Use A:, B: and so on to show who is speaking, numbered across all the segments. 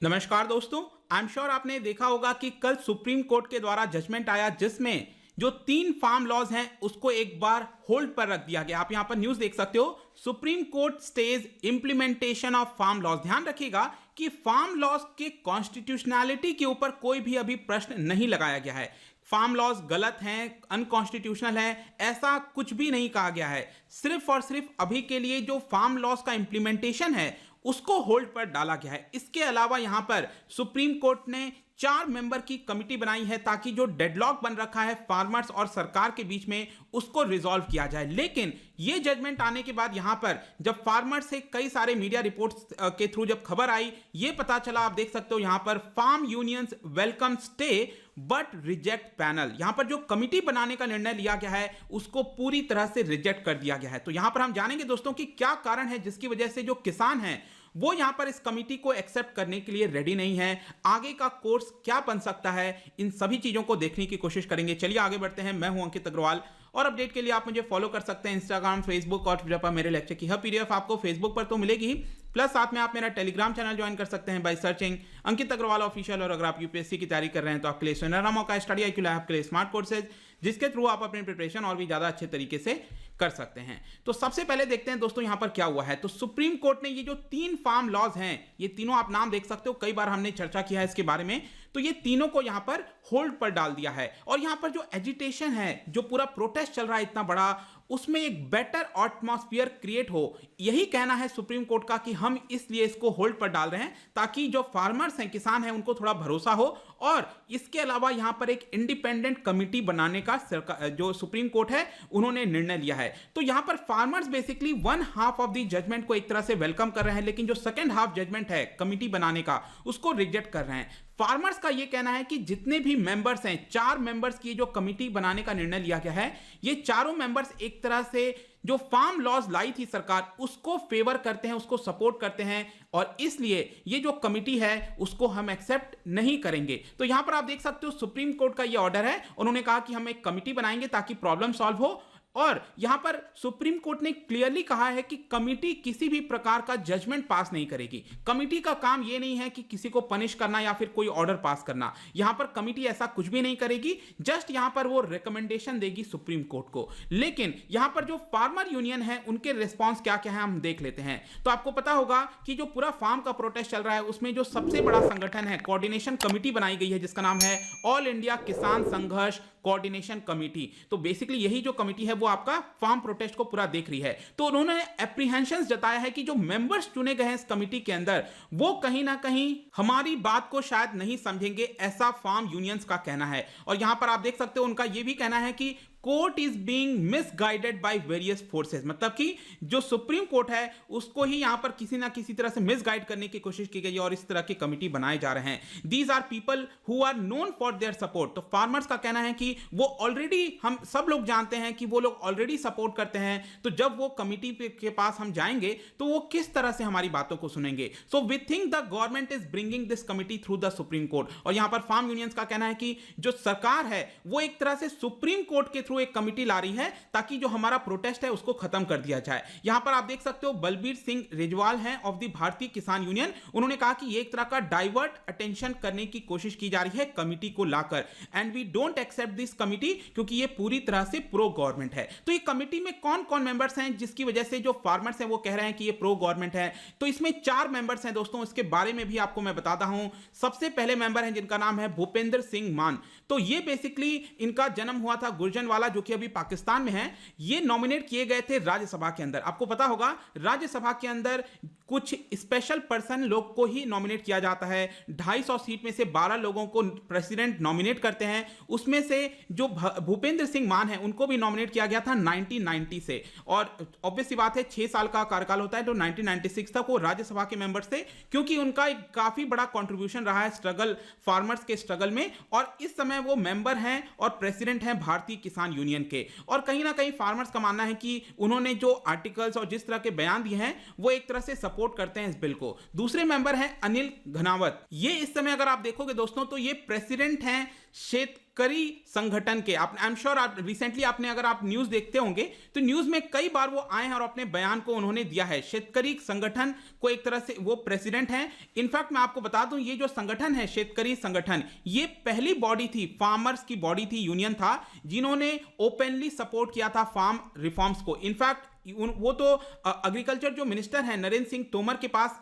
A: नमस्कार दोस्तों। I am sure आपने देखा होगा कि कल सुप्रीम कोर्ट के द्वारा जजमेंट आया जिसमें जो 3 फार्म लॉज हैं उसको एक बार होल्ड पर रख दिया गया। आप यहां पर न्यूज देख सकते हो, Supreme Court stage implementation of farm laws. ध्यान रखिएगा कि फार्म लॉज के कॉन्स्टिट्यूशनैलिटी के ऊपर कोई भी अभी प्रश्न नहीं लगाया गया है। फार्म लॉज गलत हैं, अनकॉन्स्टिट्यूशनल हैं, ऐसा कुछ भी नहीं कहा गया है। सिर्फ और सिर्फ अभी के लिए जो फार्म लॉज का इंप्लीमेंटेशन है उसको होल्ड पर डाला गया है। इसके अलावा यहां पर सुप्रीम कोर्ट ने 4 मेंबर की कमिटी बनाई है ताकि जो डेडलॉक बन रखा है फार्मर्स और सरकार के बीच में उसको रिजॉल्व किया जाए। लेकिन यह जजमेंट आने के बाद यहां पर जब फार्मर्स से कई सारे मीडिया रिपोर्ट्स के थ्रू जब खबर आई, यह पता चला, आप देख सकते हो यहां पर farm unions welcome stay but reject panel. यहां पर जो कमिटी बनाने का निर्णय लिया गया है उसको पूरी तरह से रिजेक्ट कर दिया गया है। तो यहां पर हम जानेंगे दोस्तों कि क्या कारण है जिसकी वजह से जो किसान हैं वो यहां पर इस कमिटी को एक्सेप्ट करने के लिए रेडी नहीं है। आगे का कोर्स क्या बन सकता है, इन सभी चीजों को देखने की कोशिश करेंगे। चलिए आगे बढ़ते हैं। मैं हूं अंकित अग्रवाल और अपडेट के लिए आप मुझे फॉलो कर सकते हैं इंस्टाग्राम, फेसबुक और ट्विटर पर। मेरे लेक्चर की हर पीडीएफ आपको फेसबुक पर तो मिलेगी, प्लस साथ में आप मेरा टेलीग्राम चैनल ज्वाइन कर सकते हैं by searching Ankit Agrawal official. और अगर आप यूपीएससी की तैयारी कर रहे हैं तो आपके लिए सुनहरा मौका स्टडी IQ लैब के लिए स्मार्ट कोर्सेज, जिसके थ्रू आप अपनी प्रिपरेशन और भी ज्यादा अच्छे तरीके से कर सकते हैं। तो सबसे पहले देखते हैं दोस्तों यहां पर क्या हुआ है। तो सुप्रीम कोर्ट ने ये जो 3 फार्म लॉज हैं, ये तीनों आप नाम देख सकते हो, कई बार हमने चर्चा किया है इसके बारे में, तो ये तीनों को यहां पर होल्ड पर डाल दिया है। और यहां पर जो एजिटेशन है, जो पूरा प्रोटेस्ट चल रहा है इतना बड़ा, उसमें एक बेटर एटमॉस्फेयर क्रिएट हो, यही कहना है सुप्रीम कोर्ट का कि हम इसलिए इसको होल्ड पर डाल रहे हैं ताकि जो फार्मर्स हैं, किसान हैं, उनको थोड़ा भरोसा हो। और इसके अलावा यहां पर एक इंडिपेंडेंट कमिटी बनाने का जो सुप्रीम कोर्ट है उन्होंने निर्णय लिया है। तो यहां पर farmers basically 1/2 of the judgement को एक तरह से वेलकम कर रहे हैं, लेकिन जो सेकंड हाफ जजमेंट है कमिटी बनाने का उसको रिजेक्ट कर रहे हैं। फार्मर्स का यह कहना है कि जितने भी मेंबर्स हैं, 4 मेंबर्स की जो कमिटी बनाने का निर्णय लिया गया है, ये चारों मेंबर्स एक तरह से जो फार्म लॉज लाई थी सरकार उसको फेवर करते हैं, उसको सपोर्ट करते हैं, और इसलिए ये जो कमिटी है उसको हम एक्सेप्ट नहीं करेंगे। तो यहां पर आप देख सकते हो सुप्रीम कोर्ट का ये ऑर्डर है। उन्होंने कहा कि हम एक कमिटी बनाएंगे ताकि प्रॉब्लम सॉल्व हो। और यहां पर सुप्रीम कोर्ट ने क्लियरली कहा है कि कमिटी किसी भी प्रकार का जजमेंट पास नहीं करेगी। कमिटी का काम यह नहीं है कि किसी को पनिश करना या फिर कोई ऑर्डर पास करना। यहां पर कमिटी ऐसा कुछ भी नहीं करेगी, जस्ट यहां पर वो रिकमेंडेशन देगी सुप्रीम कोर्ट को। लेकिन यहां पर जो फार्मर यूनियन है उनके रिस्पॉन्स क्या क्या है हम देख लेते हैं। तो आपको पता होगा कि जो पूरा फार्म का प्रोटेस्ट चल रहा है उसमें जो सबसे बड़ा संगठन है, कोऑर्डिनेशन कमिटी बनाई गई है जिसका नाम है ऑल इंडिया किसान संघर्ष कोऑर्डिनेशन कमिटी। तो बेसिकली यही जो कमिटी है वो आपका फार्म प्रोटेस्ट को पूरा देख रही है। तो उन्होंने एप्रीहेंशंस जताया है कि जो मेंबर्स चुने गए हैं इस कमिटी के अंदर वो कहीं ना कहीं हमारी बात को शायद नहीं समझेंगे, ऐसा फार्म यूनियंस का कहना है। और यहां पर आप देख सकते हो उनका यह भी कहना है कि court is being misguided by various forces, मतलब कि जो सुप्रीम कोर्ट है उसको ही यहां पर किसी ना किसी तरह से मिसगाइड करने की कोशिश की गई है और इस तरह की कमिटी बनाए जा रहे हैं। These are people who are known for their support. तो फार्मर्स का कहना है कि वो ऑलरेडी, हम सब लोग जानते हैं कि वो लोग ऑलरेडी सपोर्ट करते हैं, तो जब वो कमिटी के पास हम जाएंगे तो वो किस तरह से हमारी बातों को सुनेंगे। So we think the government is bringing this committee through the Supreme Court. और यहां पर फार्म यूनियंस का कहना है कि जो सरकार है वो एक तरह से सुप्रीम कोर्ट के थ्रू एक कमिटी ला रही है ताकि जो हमारा प्रोटेस्ट है उसको खत्म कर दिया जाए। यहां पर आप देख सकते हो बलबीर सिंह रेजवाल हैं ऑफ द भारतीय किसान यूनियन। उन्होंने कहा कि ये एक तरह का डाइवर्ट अटेंशन करने की कोशिश की जा रही है कमिटी को लाकर, and we don't accept this committee, क्योंकि ये पूरी तरह से प्रो गवर्नमेंट है। तो ये कमिटी में कौन कौन मेंबर्स हैं जिसकी वजह से जो फार्मर्स हैं वो कह रहे हैं कि ये प्रो गवर्नमेंट है। तो इसमें 4 मेंबर्स हैं दोस्तों, इसके बारे में भी आपको मैं बताता हूं। सबसे पहले मेंबर हैं जिनका नाम है भूपेंद्र सिंह मान। तो ये बेसिकली इनका जन्म हुआ था गुर्जरवाला, जो कि अभी पाकिस्तान में है। ये नॉमिनेट किए गए थे राज्यसभा के अंदर। आपको पता होगा राज्यसभा के अंदर कुछ स्पेशल पर्सन लोग को ही नॉमिनेट किया जाता है। 250 सीट में से 12 लोगों को प्रेसिडेंट नॉमिनेट करते हैं। उसमें से जो भूपेंद्र सिंह मान है उनको भी नॉमिनेट किया गया था 1990 से, और ऑब्वियस सी बात है 6 साल का कार्यकाल होता है, तो 1996 तक वो राज्यसभा के मेंबर्स थे, क्योंकि उनका एक काफी बड़ा कंट्रीब्यूशन रहा है स्ट्रगल, फार्मर्स के स्ट्रगल में। और इस समय वो मेंबर हैं और प्रेसिडेंट हैं भारतीय किसान यूनियन के। और कहीं ना कहीं फार्मर्स का मानना है कि उन्होंने जो आर्टिकल्स और जिस तरह के बयान दिए हैं वो एक तरह से सपोर्ट करते हैं इस बिल को। दूसरे मेंबर हैं अनिल घनावत। ये इस समय अगर आप देखोगे दोस्तों तो ये प्रेसिडेंट हैं शेतकरी संगठन के, आप आई एम श्योर आप रिसेंटली आपने अगर आप न्यूज देखते होंगे तो न्यूज में कई बार वो आए हैं और अपने बयान को उन्होंने दिया है। शेतकरी संगठन को एक तरह से वो प्रेसिडेंट हैं। इनफैक्ट मैं आपको बता दूं, ये जो संगठन है शेतकरी संगठन, ये पहली बॉडी थी, फार्मर्स की बॉडी थी, यूनियन था, जिन्होंने ओपनली सपोर्ट किया था फार्म रिफॉर्म्स को। इनफैक्ट वो तो एग्रीकल्चर जो मिनिस्टर हैं नरेंद्र सिंह तोमर के पास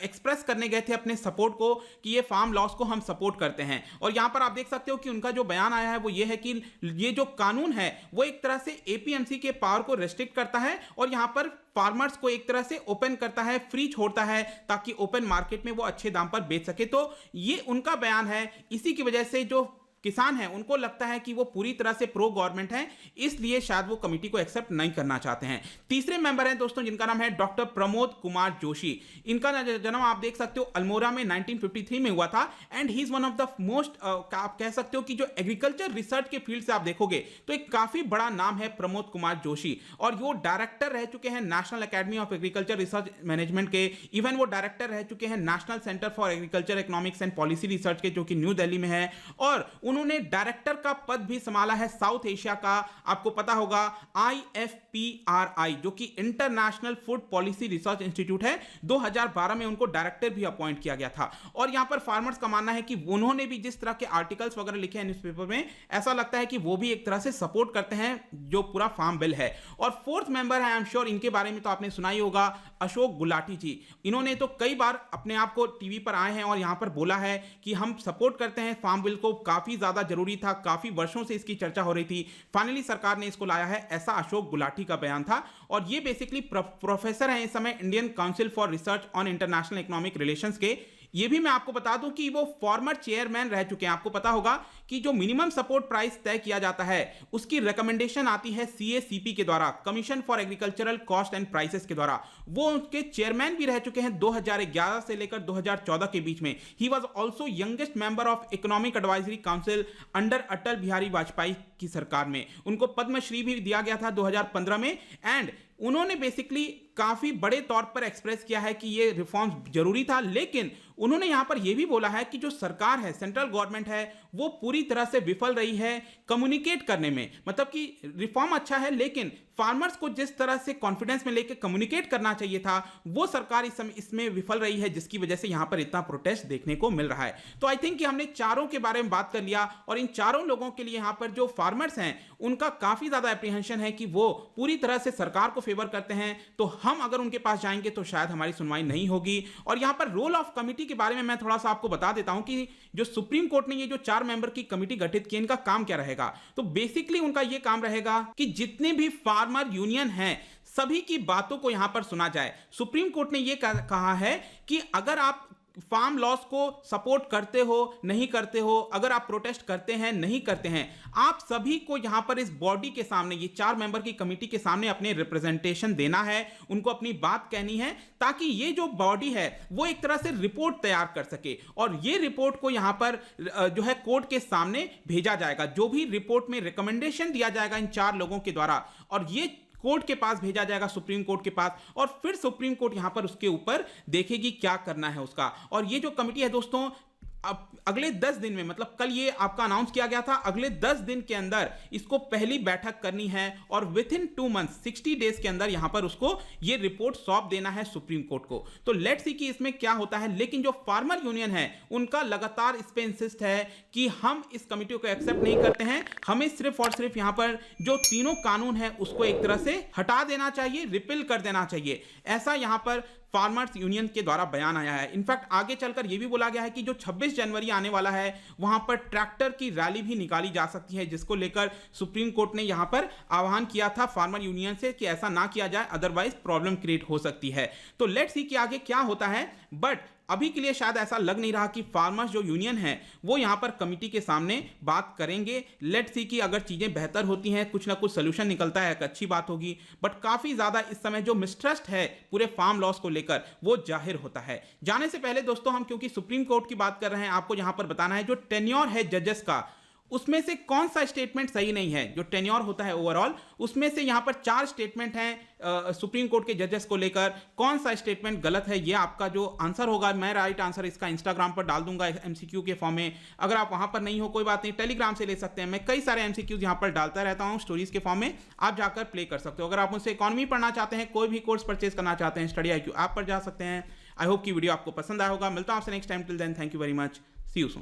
A: एक्सप्रेस करने गए थे अपने सपोर्ट को कि ये फार्म लॉस को हम सपोर्ट करते हैं। और यहां पर आप देख सकते हो कि उनका जो बयान आया है वो ये है कि ये जो कानून है वो एक तरह से एपीएमसी के पावर को रेस्ट्रिक्ट करता है और यहां पर फार्मर्स को एक तरह से ओपन करता है, फ्री छोड़ता है, ताकि ओपन मार्केट में वो अच्छे दाम पर बेच सके। तो ये उनका बयान है। इसी की वजह से जो किसान हैं उनको लगता है कि वो पूरी तरह से प्रो गवर्नमेंट हैं, इसलिए शायद वो कमेटी को एक्सेप्ट नहीं करना चाहते हैं। तीसरे मेंबर हैं दोस्तों जिनका नाम है डॉक्टर प्रमोद कुमार जोशी। इनका जन्म आप देख सकते हो अल्मोड़ा में 1953 में हुआ था and he is one of the most, आप कह सकते हो कि जो एग्रीकल्चर रिसर्च के फील्ड से आप देखोगे तो एक काफी बड़ा नाम है प्रमोद कुमार जोशी। और वो डायरेक्टर रह चुके हैं national academy of agriculture research management के, इवन वो डायरेक्टर रह चुके हैं national centre for agriculture economics and policy research के, जो कि न्यू दिल्ली में है। और उन्होंने डायरेक्टर का पद भी संभाला है साउथ एशिया का, आपको पता होगा IFPRI, जो कि international food policy research institute है। 2012 में उनको डायरेक्टर भी अपॉइंट किया गया था। और यहां पर फार्मर्स का मानना है कि उन्होंने भी जिस तरह के आर्टिकल्स वगैरह लिखे हैं न्यूज़पेपर में, ऐसा लगता है कि वो भी एक तरह से सपोर्ट करते हैं जो पूरा फार्म बिल है। और फोर्थ मेंबर है, आई एम श्योर इनके बारे में तो आपने सुना ही होगा, अशोक गुलाटी जी। इन्होंने तो कई बार अपने आप को टीवी पर आए हैं और यहां पर बोला है कि हम सपोर्ट करते हैं फार्म बिल को, काफी ज्यादा जरूरी था, काफी वर्षों से इसकी चर्चा हो रही थी, फाइनली सरकार ने इसको लाया है, ऐसा अशोक गुलाटी का बयान था। और ये बेसिकली प्रोफेसर हैं इस समय Indian council for research on international economic relations के। ये भी मैं आपको बता दूं कि वो फॉर्मर चेयरमैन रह चुके हैं। आपको पता होगा कि जो मिनिमम सपोर्ट प्राइस तय किया जाता है उसकी रिकमेंडेशन आती है CACP के द्वारा, commission for agricultural cost and prices के द्वारा। वो उनके चेयरमैन भी रह चुके हैं 2011 से लेकर 2014 के बीच में। He was also youngest member of economic advisory council under Atal Bihari Vajpayee की सरकार में। उनको पद्मश्री भी दिया गया था 2015 में। एंड उन्होंने बेसिकली काफी बड़े तौर पर एक्सप्रेस किया है कि ये रिफॉर्म जरूरी था, लेकिन उन्होंने यहां पर यह भी बोला है कि जो सरकार है, सेंट्रल गवर्नमेंट है, वो पूरी तरह से विफल रही है कम्युनिकेट करने में। मतलब कि रिफॉर्म अच्छा है लेकिन फार्मर्स को जिस तरह से कॉन्फिडेंस में लेकर कम्युनिकेट करना चाहिए था वो सरकार इसमें विफल रही है, जिसकी वजह से यहां पर इतना प्रोटेस्ट देखने को मिल रहा है। तो आई थिंक कि हमने चारों के बारे में बात कर लिया और इन चारों लोगों के लिए यहां पर जो फार्मर्स हैं उनका काफी ज्यादा एप्रीहेंशन है कि वो पूरी तरह से सरकार को फेवर करते हैं। तो हम अगर उनके पास जाएंगे तो शायद हमारी सुनवाई नहीं होगी। और यहां पर रोल ऑफ कमिटी के बारे में मैं थोड़ा सा आपको बता देता हूं कि जो सुप्रीम कोर्ट ने ये जो 4 मेंबर की कमिटी गठित की, इनका काम क्या रहेगा। तो बेसिकली उनका ये काम रहेगा कि जितने भी फार्मर यूनियन हैं सभी की बातों को यहां पर सुना जाए। सुप्रीम कोर्ट ने यह कहा है कि अगर आप फार्म लॉस को सपोर्ट करते हो नहीं करते हो, अगर आप प्रोटेस्ट करते हैं नहीं करते हैं, आप सभी को यहां पर इस बॉडी के सामने, ये 4 मेंबर की कमेटी के सामने अपने रिप्रेजेंटेशन देना है, उनको अपनी बात कहनी है, ताकि ये जो बॉडी है वो एक तरह से रिपोर्ट तैयार कर सके। और ये रिपोर्ट को यहां पर जो है कोर्ट के सामने भेजा जाएगा। जो भी रिपोर्ट में रिकमेंडेशन दिया जाएगा इन 4 लोगों के द्वारा, और ये कोर्ट के पास भेजा जाएगा, सुप्रीम कोर्ट के पास, और फिर सुप्रीम कोर्ट यहां पर उसके ऊपर देखेगी क्या करना है उसका। और ये जो कमेटी है दोस्तों, अब अगले 10 दिन में, मतलब कल ये आपका अनाउंस किया गया था, अगले 10 दिन के अंदर इसको पहली बैठक करनी है और विद इन 2 मंथ्स 60 डेज के अंदर यहां पर उसको ये रिपोर्ट सौंप देना है सुप्रीम कोर्ट को। तो लेट्स सी कि इसमें क्या होता है। लेकिन जो फार्मर यूनियन है उनका लगातार इस पे इंसिस्ट है कि हम इस कमेटी को एक्सेप्ट नहीं करते हैं, हमें सिर्फ और सिर्फ यहां पर जो तीनों कानून है उसको एक तरह से हटा देना चाहिए, रिपील कर देना चाहिए। ऐसा यहां पर फार्मर्स यूनियन के द्वारा बयान आया है। इनफैक्ट आगे चलकर यह भी बोला गया है कि जो 26 जनवरी आने वाला है वहां पर ट्रैक्टर की रैली भी निकाली जा सकती है, जिसको लेकर सुप्रीम कोर्ट ने यहां पर आह्वान किया था फार्मर यूनियन से कि ऐसा ना किया जाए, अदरवाइज प्रॉब्लम क्रिएट हो सकती है। तो लेट्स सी कि आगे क्या होता है। बट अभी के लिए शायद ऐसा लग नहीं रहा कि फार्मर्स जो यूनियन है वो यहां पर कमिटी के सामने बात करेंगे। लेट्स सी कि अगर चीजें बेहतर होती हैं, कुछ ना कुछ सोल्यूशन निकलता है, एक अच्छी बात होगी। बट काफी ज्यादा इस समय जो मिसट्रस्ट है पूरे फार्म लॉस को लेकर वो जाहिर होता है। जाने से पहले दोस्तों, हम क्योंकि सुप्रीम कोर्ट की बात कर रहे हैं, आपको यहां पर बताना है जो टेन्योर है जजेस का, उसमें से कौन सा स्टेटमेंट सही नहीं है। जो टेन्योर होता है ओवरऑल, उसमें से यहाँ पर 4 स्टेटमेंट हैं सुप्रीम कोर्ट के जजेस को लेकर, कौन सा स्टेटमेंट गलत है, ये आपका जो आंसर होगा, मैं राइट आंसर इसका इंस्टाग्राम पर डाल दूंगा एमसीक्यू के फॉर्म में। अगर आप वहां पर नहीं हो कोई बात नहीं, टेलीग्राम से ले सकते हैं, मैं कई सारे एमसीक्यूज यहाँ पर डालता रहता हूँ स्टोरीज के फॉर्म में, आप जाकर प्ले कर सकते हो। अगर आप मुझसे इकोनॉमी पढ़ना चाहते हैं, कोई भी कोर्स परचेज करना चाहते हैं, स्टडी IQ ऐप पर जा सकते हैं। आई होप की वीडियो आपको पसंद आया होगा। मिलता हूं आपसे next time, till then thank you very much, see you soon.